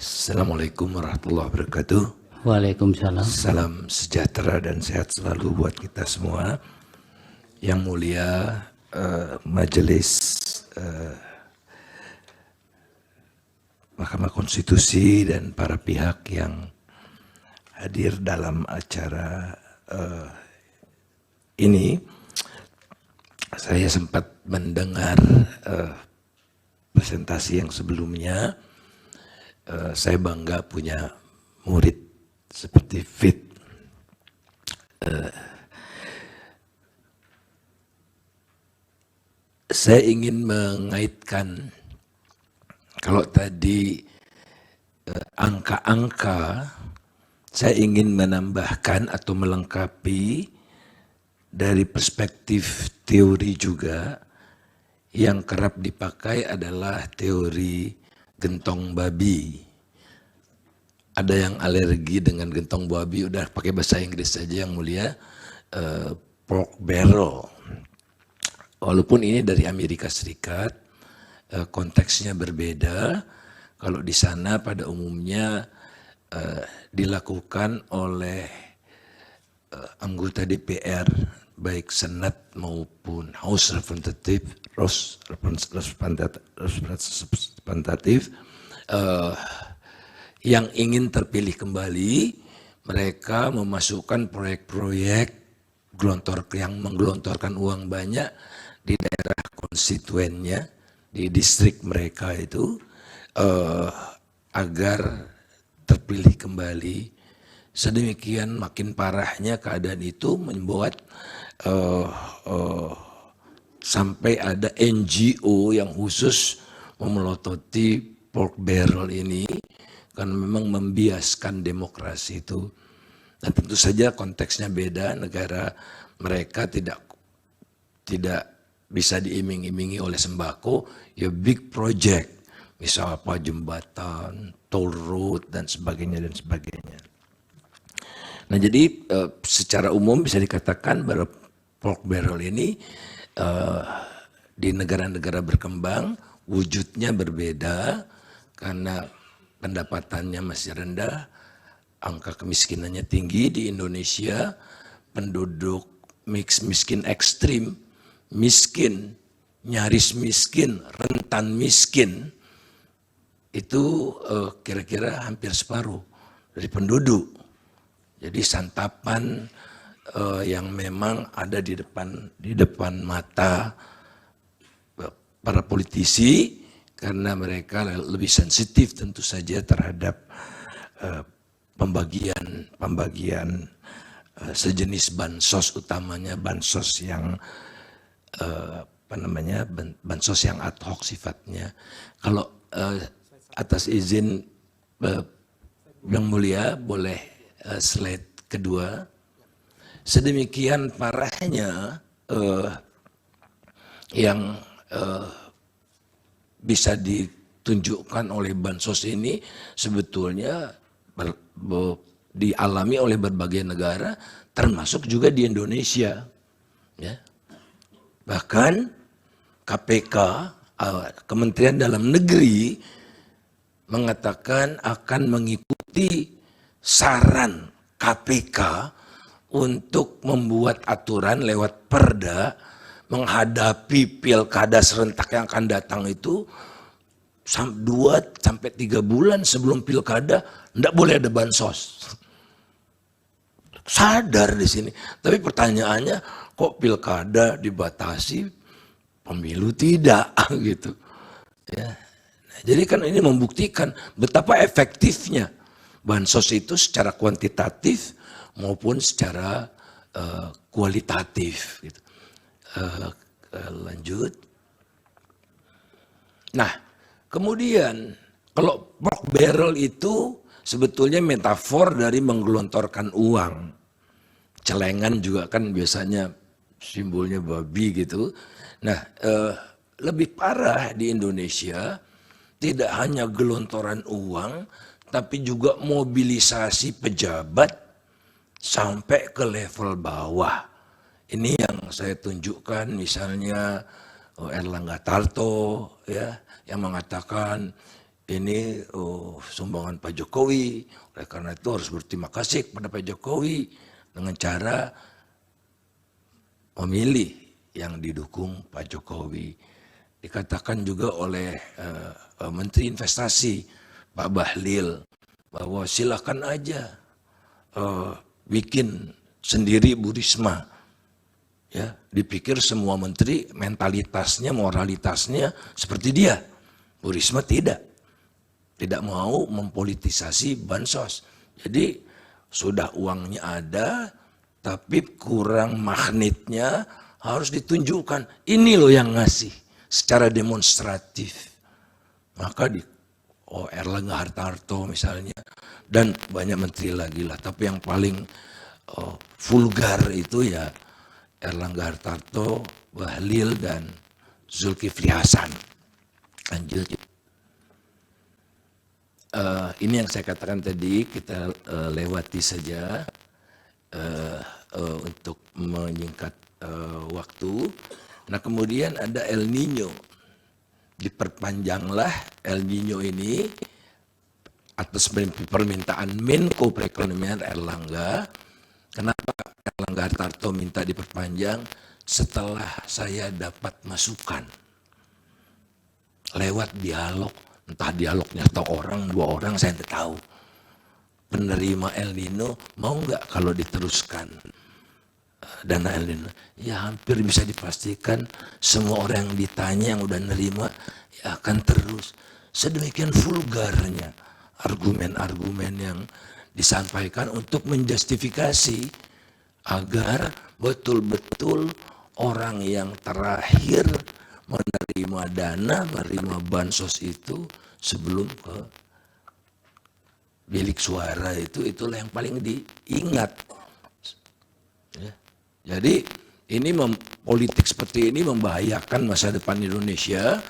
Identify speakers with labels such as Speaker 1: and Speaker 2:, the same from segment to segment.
Speaker 1: Assalamualaikum warahmatullahi wabarakatuh.
Speaker 2: Waalaikumsalam.
Speaker 1: Salam sejahtera dan sehat selalu buat kita semua. Yang mulia Majelis Mahkamah Konstitusi dan para pihak yang hadir dalam acara ini. Saya sempat mendengar presentasi yang sebelumnya. Saya bangga punya murid seperti Fit. Saya ingin mengaitkan, kalau tadi angka-angka, saya ingin menambahkan atau melengkapi dari perspektif teori juga. Yang kerap dipakai adalah teori gentong babi. Ada yang alergi dengan gentong babi, udah pakai bahasa Inggris saja yang mulia, pork barrel. Walaupun ini dari Amerika Serikat, konteksnya berbeda. Kalau di sana pada umumnya dilakukan oleh anggota DPR, baik Senat maupun House Representative, yang ingin terpilih kembali. Mereka memasukkan proyek-proyek yang menggelontorkan uang banyak di daerah konstituennya, di distrik mereka itu, agar terpilih kembali. Sedemikian makin parahnya keadaan itu membuat sampai ada NGO yang khusus memelototi pork barrel ini karena memang membiaskan demokrasi itu. Dan tentu saja konteksnya beda, negara mereka tidak bisa diiming-imingi oleh sembako, ya big project, misal apa jembatan, toll road dan sebagainya dan sebagainya. Nah, jadi secara umum bisa dikatakan bahwa pork barrel ini di negara-negara berkembang wujudnya berbeda karena pendapatannya masih rendah, angka kemiskinannya tinggi. Di Indonesia penduduk miskin ekstrim, miskin, nyaris miskin, rentan miskin, itu kira-kira hampir separuh dari penduduk. Jadi santapan yang memang ada di depan mata para politisi, karena mereka lebih sensitif tentu saja terhadap pembagian sejenis bansos, utamanya bansos yang bansos yang ad hoc sifatnya. Kalau atas izin yang mulia boleh slide kedua. Sedemikian parahnya yang bisa ditunjukkan oleh bansos ini sebetulnya dialami oleh berbagai negara, termasuk juga di Indonesia. Ya. Bahkan KPK, Kementerian Dalam Negeri, mengatakan akan mengikuti saran KPK untuk membuat aturan lewat perda menghadapi pilkada serentak yang akan datang itu 2 sampai 3 bulan sebelum pilkada tidak boleh ada bansos. Sadar di sini. Tapi pertanyaannya, kok pilkada dibatasi, pemilu tidak gitu. Ya. Nah, jadi kan ini membuktikan betapa efektifnya bansos itu secara kuantitatif maupun secara kualitatif. Gitu. Lanjut. Nah, kemudian kalau pork barrel itu sebetulnya metafor dari menggelontorkan uang. Celengan juga kan biasanya simbolnya babi gitu. Nah, lebih parah di Indonesia, tidak hanya gelontoran uang, tapi juga mobilisasi pejabat sampai ke level bawah. Ini yang saya tunjukkan, misalnya Erlangga Tarto, ya, yang mengatakan ini sumbangan Pak Jokowi, oleh karena itu harus berterima kasih kepada Pak Jokowi dengan cara memilih yang didukung Pak Jokowi. Dikatakan juga oleh Menteri Investasi Pak Bahlil bahwa silakan aja bikin sendiri Bu Risma. Ya, dipikir semua menteri mentalitasnya, moralitasnya seperti dia. Bu Risma tidak mau mempolitisasi bansos. Jadi sudah uangnya ada, tapi kurang magnetnya, harus ditunjukkan. Ini loh yang ngasih secara demonstratif. Maka Erlangga Hartarto misalnya, dan banyak menteri lagi lah. Tapi yang paling vulgar itu ya Erlangga Hartarto, Bahlil, dan Zulkifli Hasan. Lanjut. Ini yang saya katakan tadi, kita lewati saja untuk menyingkat waktu. Nah kemudian ada El Nino. Diperpanjanglah El Nino ini atas permintaan Menko Perekonomian Erlangga. Kenapa Erlangga Hartarto minta diperpanjang? Setelah saya dapat masukan lewat dialog, entah dialognya atau orang, 2 orang saya tidak tahu. Penerima El Nino mau nggak kalau diteruskan dana El Nino? Ya hampir bisa dipastikan semua orang yang ditanya yang udah nerima ya akan terus. Sedemikian vulgarnya argumen-argumen yang disampaikan untuk menjustifikasi agar betul-betul orang yang terakhir menerima dana, menerima bansos itu sebelum ke bilik suara itulah yang paling diingat. Ya. Jadi ini politik seperti ini membahayakan masa depan Indonesia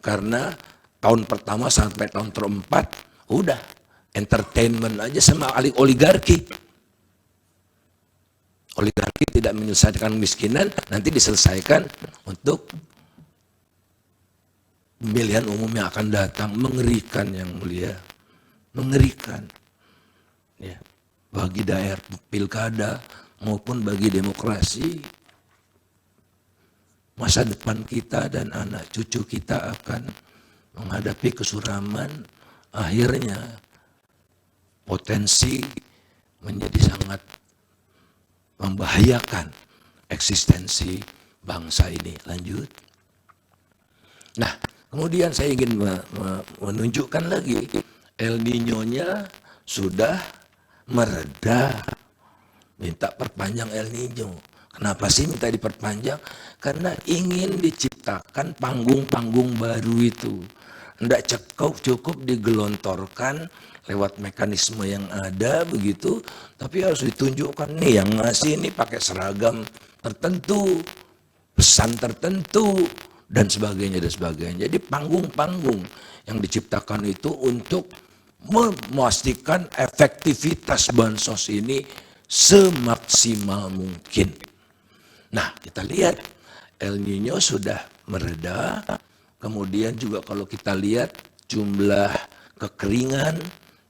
Speaker 1: karena tahun pertama sampai tahun keempat udah entertainment aja sama oligarki. Oligarki tidak menyelesaikan kemiskinan, nanti diselesaikan untuk pemilihan umum yang akan datang. Mengerikan yang mulia, mengerikan. Ya, bagi daerah pilkada maupun bagi demokrasi, masa depan kita dan anak cucu kita akan menghadapi kesuraman. Akhirnya potensi menjadi sangat membahayakan eksistensi bangsa ini. Lanjut. Nah, kemudian saya ingin menunjukkan lagi El Nino-nya sudah mereda. Minta perpanjang El Nino. Kenapa sih minta diperpanjang? Karena ingin diciptakan panggung-panggung baru itu. Tidak cukup digelontorkan lewat mekanisme yang ada begitu, tapi harus ditunjukkan nih yang ngasih ini pakai seragam tertentu, pesan tertentu, dan sebagainya dan sebagainya. Jadi panggung-panggung yang diciptakan itu untuk memastikan efektivitas bansos ini semaksimal mungkin. Nah, kita lihat El Nino sudah mereda. Kemudian juga kalau kita lihat jumlah kekeringan,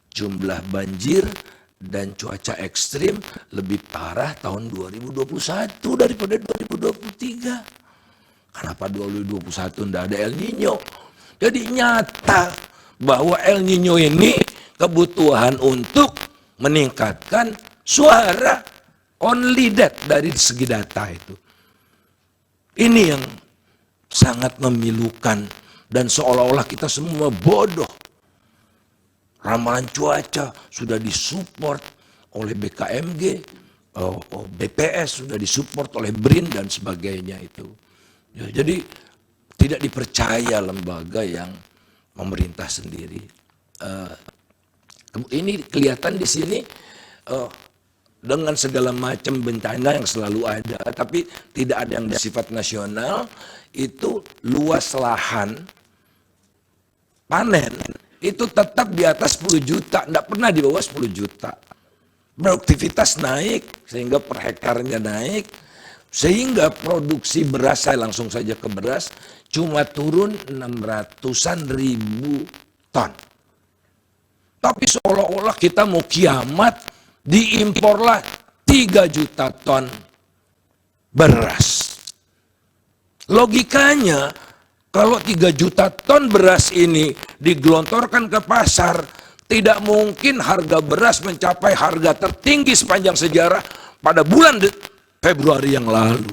Speaker 1: jumlah banjir, dan cuaca ekstrim lebih parah tahun 2021 daripada 2023. Kenapa 2021 tidak ada El Nino? Jadi nyata bahwa El Nino ini kebutuhan untuk meningkatkan suara, only that dari segi data itu. Ini yang sangat memilukan dan seolah-olah kita semua bodoh. Ramalan cuaca sudah disupport oleh BKMG, BPS sudah disupport oleh BRIN dan sebagainya itu. Ya, jadi tidak dipercaya lembaga yang memerintah sendiri. Ini kelihatan di sini dengan segala macam bencana yang selalu ada, tapi tidak ada yang bersifat nasional. Itu luas lahan panen itu tetap di atas 10 juta, tidak pernah di bawah 10 juta. Produktivitas naik sehingga per hektarnya naik, sehingga produksi beras, saya langsung saja ke beras, cuma turun 600-an ribu ton. seolah-olah kita mau kiamat, diimporlah 3 juta ton beras. Logikanya, kalau 3 juta ton beras ini digelontorkan ke pasar, tidak mungkin harga beras mencapai harga tertinggi sepanjang sejarah pada bulan Februari yang lalu.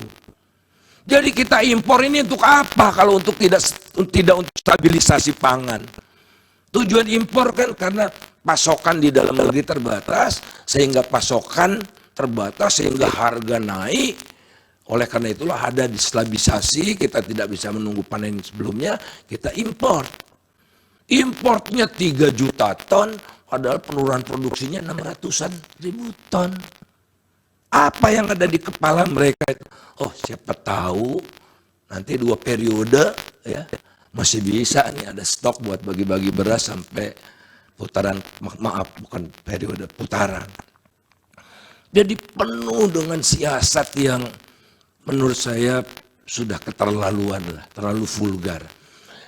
Speaker 1: Jadi kita impor ini untuk apa kalau tidak untuk stabilisasi pangan? Tujuan impor kan karena pasokan di dalam negeri terbatas, sehingga pasokan terbatas sehingga harga naik. Oleh karena itulah ada destabilisasi, kita tidak bisa menunggu panen sebelumnya, kita impor. Importnya 3 juta ton, padahal penurunan produksinya 600-an ribu ton. Apa yang ada di kepala mereka itu? Oh, siapa tahu nanti 2 periode ya masih bisa nih ada stok buat bagi-bagi beras sampai putaran, maaf bukan periode, putaran. Jadi penuh dengan siasat yang menurut saya sudah keterlaluan lah, terlalu vulgar.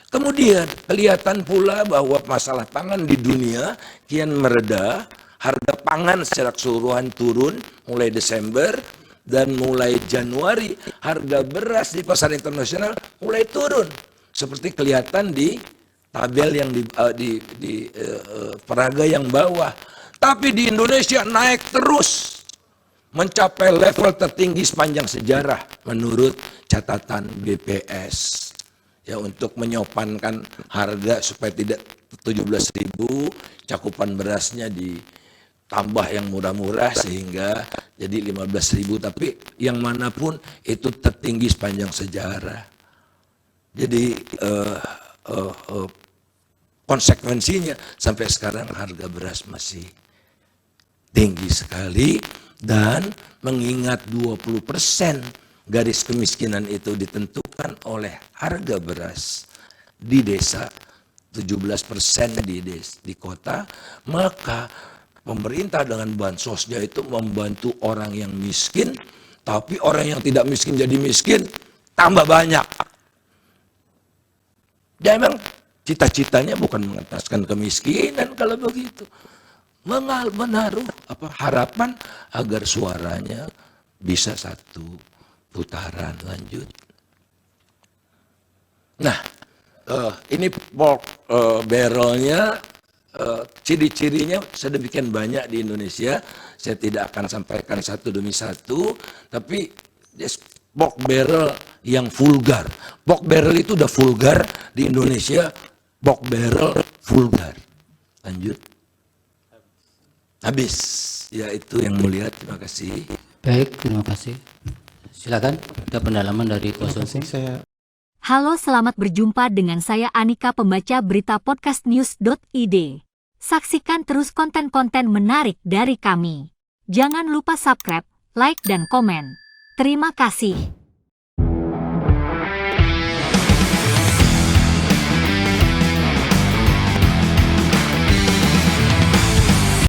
Speaker 1: Kemudian kelihatan pula bahwa masalah pangan di dunia kian mereda, harga pangan secara keseluruhan turun mulai Desember, dan mulai Januari harga beras di pasar internasional mulai turun. Seperti kelihatan di tabel yang di peraga yang bawah. Tapi di Indonesia naik terus, mencapai level tertinggi sepanjang sejarah menurut catatan BPS. Ya, untuk menyopankan harga supaya tidak 17.000, cakupan berasnya ditambah yang murah-murah sehingga jadi 15.000, tapi yang manapun itu tertinggi sepanjang sejarah. Jadi konsekuensinya sampai sekarang harga beras masih tinggi sekali, dan mengingat 20% garis kemiskinan itu ditentukan oleh harga beras di desa, 17% di kota, maka pemerintah dengan bansosnya itu membantu orang yang miskin, tapi orang yang tidak miskin jadi miskin tambah banyak. Dan memang cita-citanya bukan mengentaskan kemiskinan kalau begitu. Menaruh harapan agar suaranya bisa 1 putaran lanjut. Nah, ini pork barrelnya, ciri-cirinya sedemikian banyak di Indonesia. Saya tidak akan sampaikan satu demi satu, tapi pork barrel yang vulgar. Pork barrel itu udah vulgar di Indonesia, pork barrel vulgar. Lanjut. Habis. Ya, itu yang mulia. Terima kasih.
Speaker 2: Baik, terima kasih. Silakan, ada pendalaman dari kuasa hukum.
Speaker 3: Halo, selamat berjumpa dengan saya Anika, pembaca berita podcastnews.id. Saksikan terus konten-konten menarik dari kami. Jangan lupa subscribe, like, dan komen. Terima kasih.